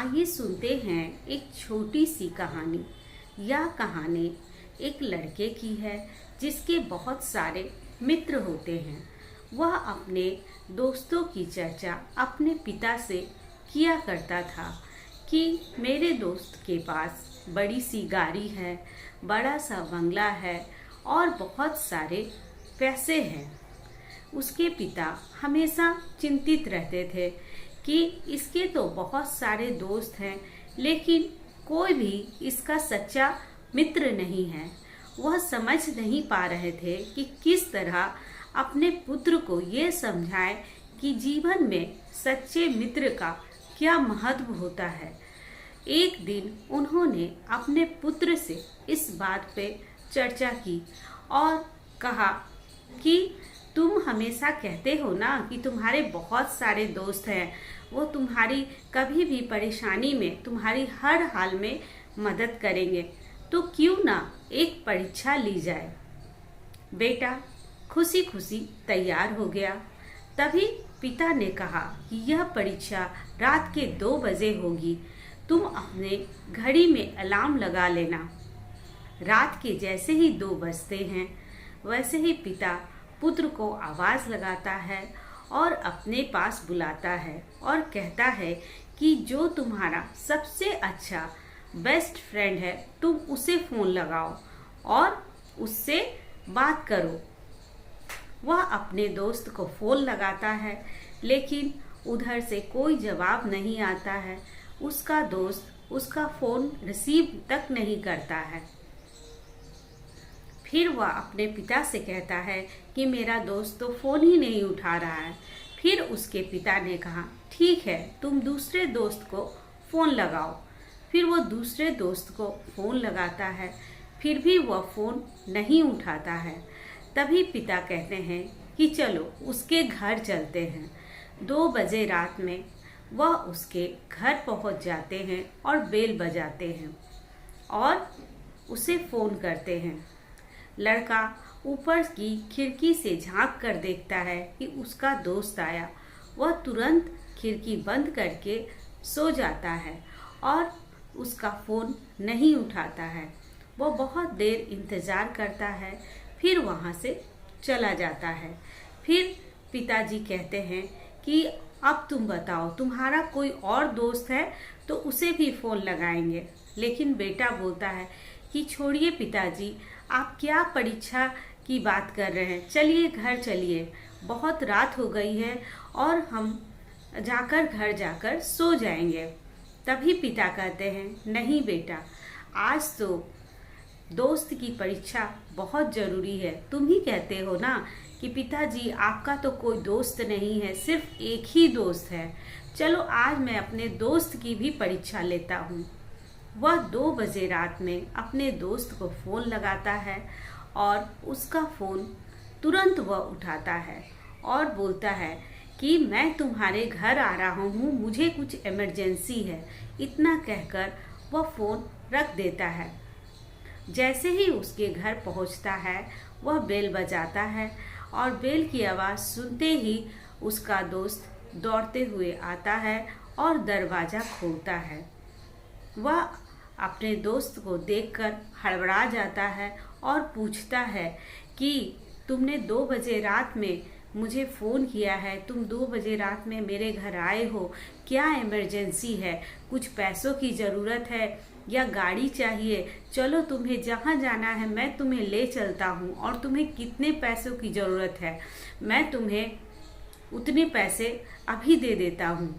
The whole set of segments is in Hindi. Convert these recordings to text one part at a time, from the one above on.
आइए सुनते हैं एक छोटी सी कहानी। यह कहानी एक लड़के की है जिसके बहुत सारे मित्र होते हैं। वह अपने दोस्तों की चर्चा अपने पिता से किया करता था कि मेरे दोस्त के पास बड़ी सी गाड़ी है, बड़ा सा बंगला है और बहुत सारे पैसे हैं। उसके पिता हमेशा चिंतित रहते थे कि इसके तो बहुत सारे दोस्त हैं, लेकिन कोई भी इसका सच्चा मित्र नहीं है। वह समझ नहीं पा रहे थे कि किस तरह अपने पुत्र को ये समझाएं कि जीवन में सच्चे मित्र का क्या महत्व होता है। एक दिन उन्होंने अपने पुत्र से इस बात पे चर्चा की और कहा कि तुम हमेशा कहते हो ना कि तुम्हारे बहुत सारे दोस्त हैं, वो तुम्हारी कभी भी परेशानी में तुम्हारी हर हाल में मदद करेंगे, तो क्यों ना एक परीक्षा ली जाए। बेटा खुशी खुशी तैयार हो गया। तभी पिता ने कहा कि यह परीक्षा रात के 2 बजे होगी, तुम अपने घड़ी में अलार्म लगा लेना। रात के जैसे ही 2 बजते हैं वैसे ही पिता पुत्र को आवाज लगाता है और अपने पास बुलाता है और कहता है कि जो तुम्हारा सबसे अच्छा बेस्ट फ्रेंड है तुम उसे फोन लगाओ और उससे बात करो। वह अपने दोस्त को फोन लगाता है, लेकिन उधर से कोई जवाब नहीं आता है। उसका दोस्त उसका फोन रिसीव तक नहीं करता है। फिर वह अपने पिता से कहता है कि मेरा दोस्त तो फोन ही नहीं उठा रहा है। फिर उसके पिता ने कहा ठीक है, तुम दूसरे दोस्त को फोन लगाओ। फिर वो दूसरे दोस्त को फोन लगाता है, फिर भी वह फोन नहीं उठाता है। तभी पिता कहते हैं कि चलो उसके घर चलते हैं। 2 बजे रात में वह उसके घर पहुंच जाते हैं और बेल बजाते हैं और उसे फोन करते हैं। लड़का ऊपर की खिड़की से झांक कर देखता है कि उसका दोस्त आया। वह तुरंत खिड़की बंद करके सो जाता है और उसका फोन नहीं उठाता है। वह बहुत देर इंतजार करता है, फिर वहाँ से चला जाता है। फिर पिताजी कहते हैं कि अब तुम बताओ, तुम्हारा कोई और दोस्त है तो उसे भी फोन लगाएंगे। लेकिन बेटा बोलता है कि छोड़िए पिताजी, आप क्या परीक्षा की बात कर रहे हैं, चलिए घर चलिए, बहुत रात हो गई है और हम घर जाकर सो जाएंगे। तभी पिता कहते हैं नहीं बेटा, आज तो दोस्त की परीक्षा बहुत जरूरी है। तुम ही कहते हो ना कि पिताजी आपका तो कोई दोस्त नहीं है, सिर्फ एक ही दोस्त है। चलो आज मैं अपने दोस्त की भी परीक्षा लेता हूँ। वह 2 बजे रात में अपने दोस्त को फोन लगाता है और उसका फोन तुरंत वह उठाता है और बोलता है कि मैं तुम्हारे घर आ रहा हूँ, मुझे कुछ इमरजेंसी है। इतना कहकर वह फोन रख देता है। जैसे ही उसके घर पहुँचता है वह बेल बजाता है और बेल की आवाज़ सुनते ही उसका दोस्त दौड़ते हुए आता है और दरवाज़ा खोलता है। वह अपने दोस्त को देखकर हड़बड़ा जाता है और पूछता है कि तुमने 2 बजे रात में मुझे फ़ोन किया है, तुम 2 बजे रात में मेरे घर आए हो, क्या इमरजेंसी है? कुछ पैसों की ज़रूरत है या गाड़ी चाहिए? चलो तुम्हें जहाँ जाना है मैं तुम्हें ले चलता हूँ, और तुम्हें कितने पैसों की ज़रूरत है मैं तुम्हें उतने पैसे अभी दे देता हूँ।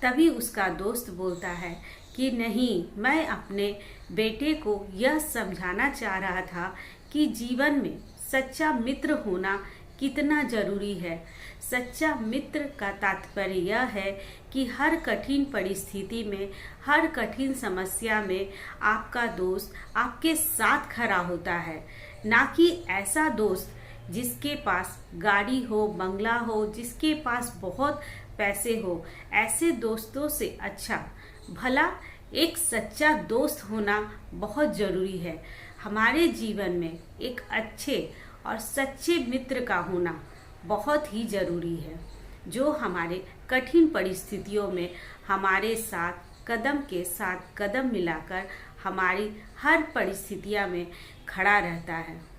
तभी उसका दोस्त बोलता है कि नहीं, मैं अपने बेटे को यह समझाना चाह रहा था कि जीवन में सच्चा मित्र होना कितना जरूरी है। सच्चा मित्र का तात्पर्य यह है कि हर कठिन परिस्थिति में, हर कठिन समस्या में आपका दोस्त आपके साथ खड़ा होता है, ना कि ऐसा दोस्त जिसके पास गाड़ी हो, बंगला हो, जिसके पास बहुत पैसे हो। ऐसे दोस्तों से अच्छा भला एक सच्चा दोस्त होना बहुत ज़रूरी है। हमारे जीवन में एक अच्छे और सच्चे मित्र का होना बहुत ही ज़रूरी है। जो हमारे कठिन परिस्थितियों में हमारे साथ कदम के साथ कदम मिलाकर हमारी हर परिस्थितियों में खड़ा रहता है।